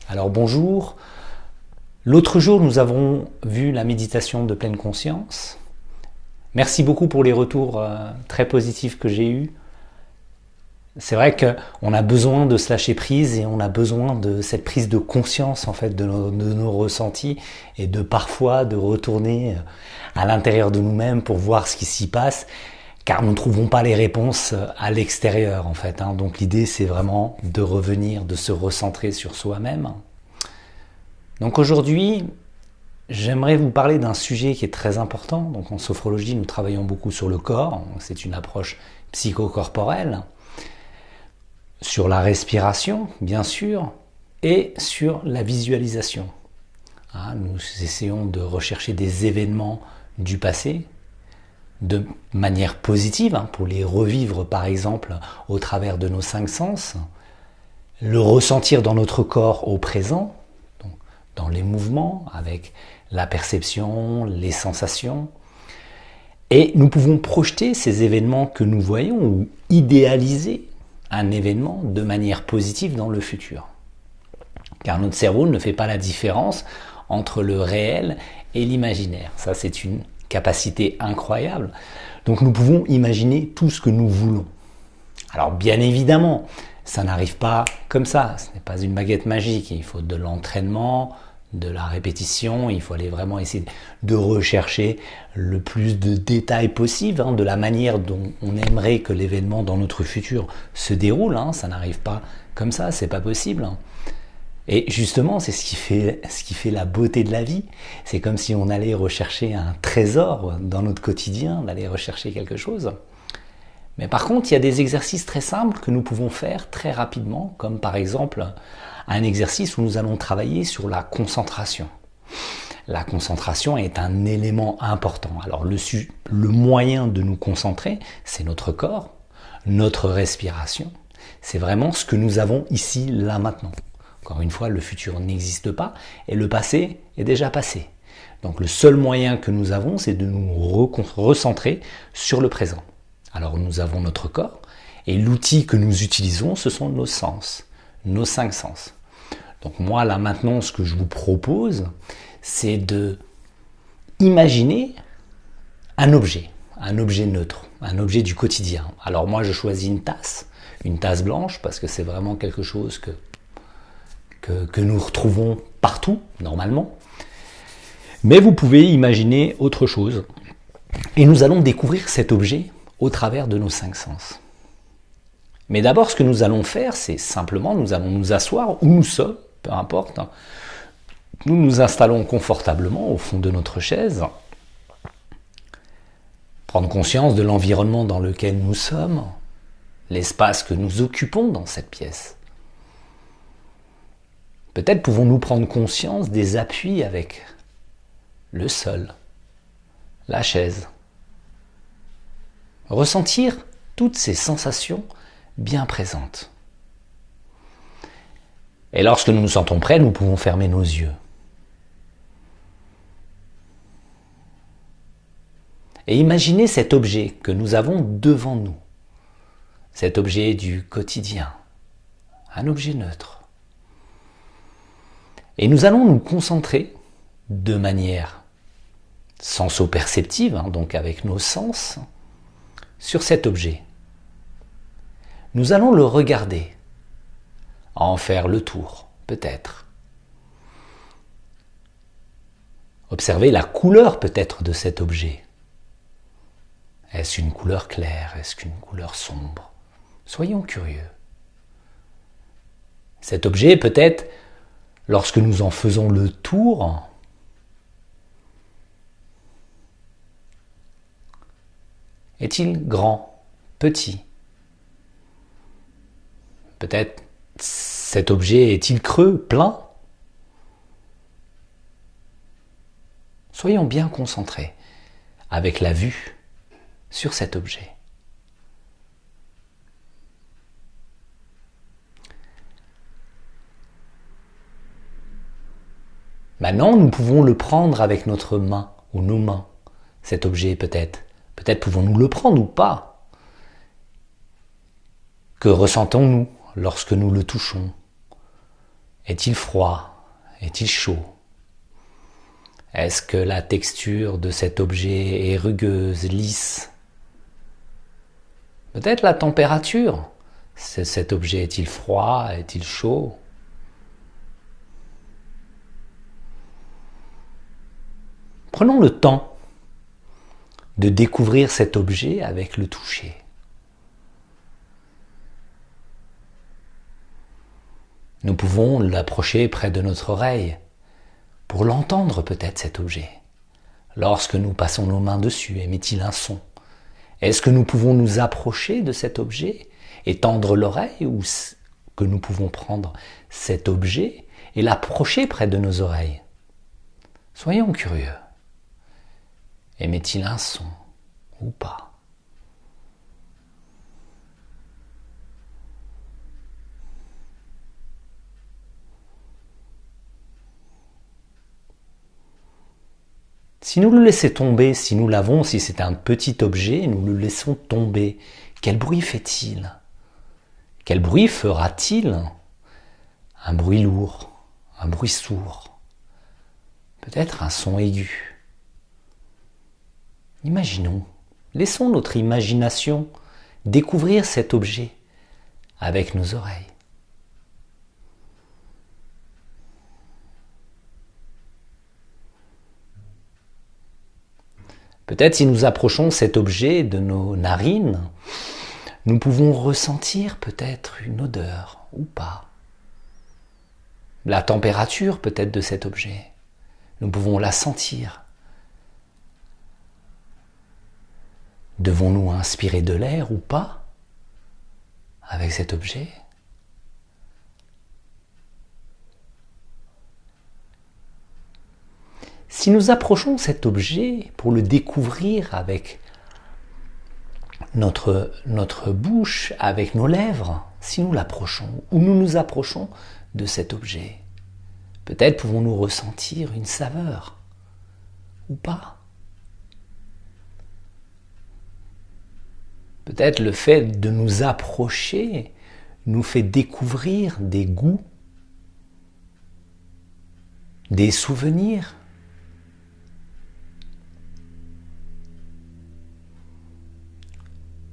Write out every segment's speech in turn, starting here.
Alors bonjour, l'autre jour nous avons vu la méditation de pleine conscience. Merci beaucoup pour les retours très positifs que j'ai eus. C'est vrai qu'on a besoin de se lâcher prise et on a besoin de cette prise de conscience en fait de nos ressentis et de parfois de retourner à l'intérieur de nous-mêmes pour voir ce qui s'y passe, car nous ne trouvons pas les réponses à l'extérieur en fait. Donc l'idée c'est vraiment de revenir, de se recentrer sur soi-même. Donc aujourd'hui, j'aimerais vous parler d'un sujet qui est très important. Donc en sophrologie, nous travaillons beaucoup sur le corps, c'est une approche psychocorporelle, sur la respiration, bien sûr, et sur la visualisation. Nous essayons de rechercher des événements du passé de manière positive, pour les revivre par exemple au travers de nos 5 sens, le ressentir dans notre corps au présent, dans les mouvements, avec la perception, les sensations. Et nous pouvons projeter ces événements que nous voyons ou idéaliser un événement de manière positive dans le futur. Car notre cerveau ne fait pas la différence entre le réel et l'imaginaire. Ça, c'est une capacité incroyable. Donc nous pouvons imaginer tout ce que nous voulons. Alors bien évidemment, ça n'arrive pas comme ça. Ce n'est pas une baguette magique. Il faut de l'entraînement, de la répétition. Il faut aller vraiment essayer de rechercher le plus de détails possible de la manière dont on aimerait que l'événement dans notre futur se déroule. Ça n'arrive pas comme ça, c'est pas possible. Et justement, c'est ce qui fait la beauté de la vie. C'est comme si on allait rechercher un trésor dans notre quotidien, d'aller rechercher quelque chose. Mais par contre, il y a des exercices très simples que nous pouvons faire très rapidement, comme par exemple un exercice où nous allons travailler sur la concentration. La concentration est un élément important. Alors le moyen de nous concentrer, c'est notre corps, notre respiration. C'est vraiment ce que nous avons ici, là, maintenant. Encore une fois, le futur n'existe pas et le passé est déjà passé. Donc le seul moyen que nous avons, c'est de nous recentrer sur le présent. Alors nous avons notre corps et l'outil que nous utilisons, ce sont nos sens, nos 5 sens. Donc moi là maintenant, ce que je vous propose, c'est de imaginer un objet neutre, un objet du quotidien. Alors moi je choisis une tasse blanche parce que c'est vraiment quelque chose que nous retrouvons partout normalement. Mais vous pouvez imaginer autre chose et nous allons découvrir cet objet au travers de nos 5 sens. Mais d'abord, ce que nous allons faire, c'est simplement, nous allons nous asseoir où nous sommes, peu importe. Nous nous installons confortablement au fond de notre chaise, prendre conscience de l'environnement dans lequel nous sommes, l'espace que nous occupons dans cette pièce. Peut-être pouvons-nous prendre conscience des appuis avec le sol, la chaise. Ressentir toutes ces sensations bien présentes. Et lorsque nous nous sentons prêts, nous pouvons fermer nos yeux. Et imaginer cet objet que nous avons devant nous. Cet objet du quotidien. Un objet neutre. Et nous allons nous concentrer de manière senso-perceptive, donc avec nos sens, sur cet objet. Nous allons le regarder, en faire le tour, peut-être. Observer la couleur peut-être de cet objet. Est-ce une couleur claire? Est-ce qu'une couleur sombre? Soyons curieux. Cet objet peut-être, lorsque nous en faisons le tour, est-il grand, petit? Peut-être cet objet est-il creux, plein? Soyons bien concentrés avec la vue sur cet objet. Maintenant, nous pouvons le prendre avec notre main ou nos mains, cet objet peut-être. Peut-être pouvons-nous le prendre ou pas. Que ressentons-nous lorsque nous le touchons? Est-il froid? Est-il chaud? Est-ce que la texture de cet objet est rugueuse, lisse? Peut-être la température. Cet objet est-il froid? Est-il chaud? Prenons le temps de découvrir cet objet avec le toucher. Nous pouvons l'approcher près de notre oreille pour l'entendre peut-être cet objet. Lorsque nous passons nos mains dessus, émet-il un son? Est-ce que nous pouvons nous approcher de cet objet et tendre l'oreille, ou que nous pouvons prendre cet objet et l'approcher près de nos oreilles? Soyons curieux. Émet-il un son ou pas? Si nous le laissons tomber, si nous l'avons, si c'est un petit objet, nous le laissons tomber, quel bruit fait-il? Quel bruit fera-t-il? Un bruit lourd, un bruit sourd, peut-être un son aigu. Imaginons, laissons notre imagination découvrir cet objet avec nos oreilles. Peut-être si nous approchons cet objet de nos narines, nous pouvons ressentir peut-être une odeur ou pas. La température peut-être de cet objet, nous pouvons la sentir. Devons-nous inspirer de l'air ou pas avec cet objet? Si nous approchons cet objet pour le découvrir avec notre bouche, avec nos lèvres, si nous l'approchons ou nous nous approchons de cet objet, peut-être pouvons-nous ressentir une saveur ou pas. Peut-être le fait de nous approcher nous fait découvrir des goûts, des souvenirs.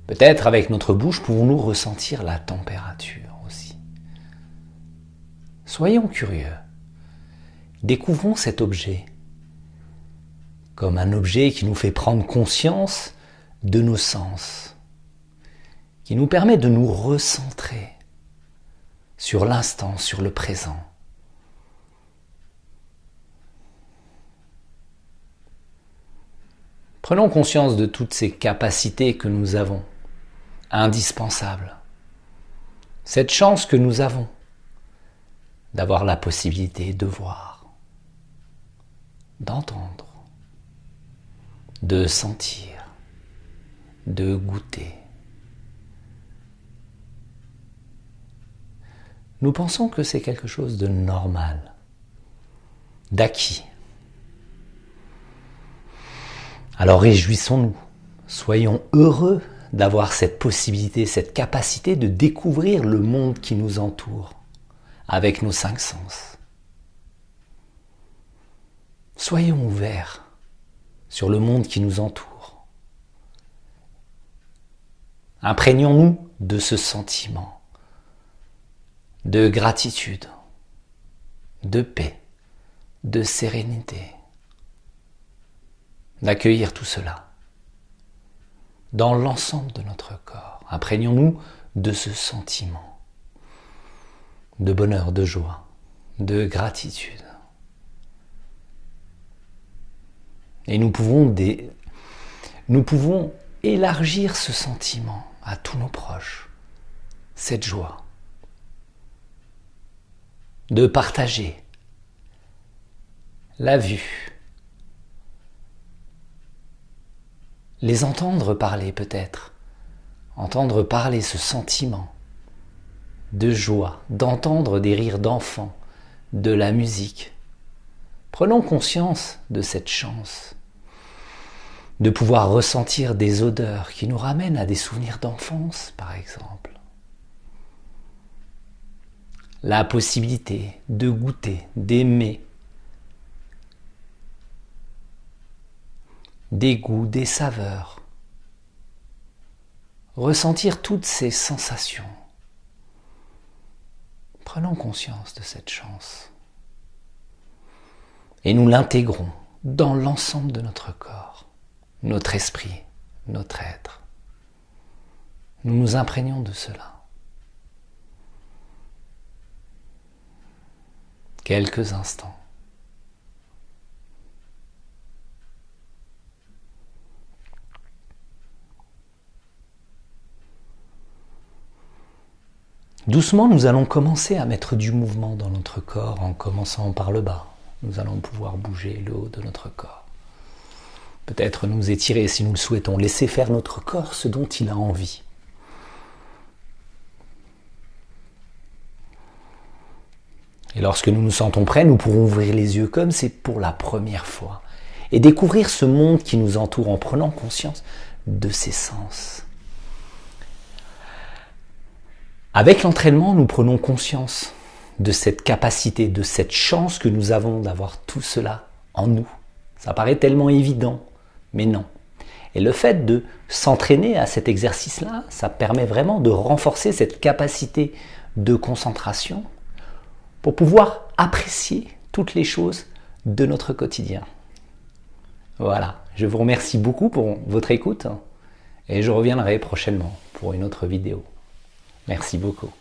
Peut-être avec notre bouche pouvons-nous ressentir la température aussi. Soyons curieux. Découvrons cet objet comme un objet qui nous fait prendre conscience de nos sens, qui nous permet de nous recentrer sur l'instant, sur le présent. Prenons conscience de toutes ces capacités que nous avons, indispensables. Cette chance que nous avons d'avoir la possibilité de voir, d'entendre, de sentir, de goûter. Nous pensons que c'est quelque chose de normal, d'acquis. Alors réjouissons-nous, soyons heureux d'avoir cette possibilité, cette capacité de découvrir le monde qui nous entoure avec nos 5 sens. Soyons ouverts sur le monde qui nous entoure. Imprégnons-nous de ce sentiment de gratitude, de paix, de sérénité, d'accueillir tout cela dans l'ensemble de notre corps. Imprégnons-nous de ce sentiment de bonheur, de joie, de gratitude. Et nous pouvons élargir ce sentiment à tous nos proches, cette joie, de partager la vue, les entendre parler peut-être, entendre parler ce sentiment de joie, d'entendre des rires d'enfants, de la musique. Prenons conscience de cette chance, de pouvoir ressentir des odeurs qui nous ramènent à des souvenirs d'enfance, par exemple. la possibilité de goûter, d'aimer des goûts, des saveurs, ressentir toutes ces sensations. Prenons conscience de cette chance et nous l'intégrons dans l'ensemble de notre corps, notre esprit, notre être. Nous nous imprégnons de cela. Quelques instants. Doucement, nous allons commencer à mettre du mouvement dans notre corps en commençant par le bas. Nous allons pouvoir bouger le haut de notre corps. Peut-être nous étirer si nous le souhaitons, laisser faire notre corps ce dont il a envie. Et lorsque nous nous sentons prêts, nous pourrons ouvrir les yeux comme c'est pour la première fois et découvrir ce monde qui nous entoure en prenant conscience de ses sens. Avec l'entraînement, nous prenons conscience de cette capacité, de cette chance que nous avons d'avoir tout cela en nous. Ça paraît tellement évident, mais non. Et le fait de s'entraîner à cet exercice-là, ça permet vraiment de renforcer cette capacité de concentration pour pouvoir apprécier toutes les choses de notre quotidien. Voilà, je vous remercie beaucoup pour votre écoute et je reviendrai prochainement pour une autre vidéo. Merci beaucoup.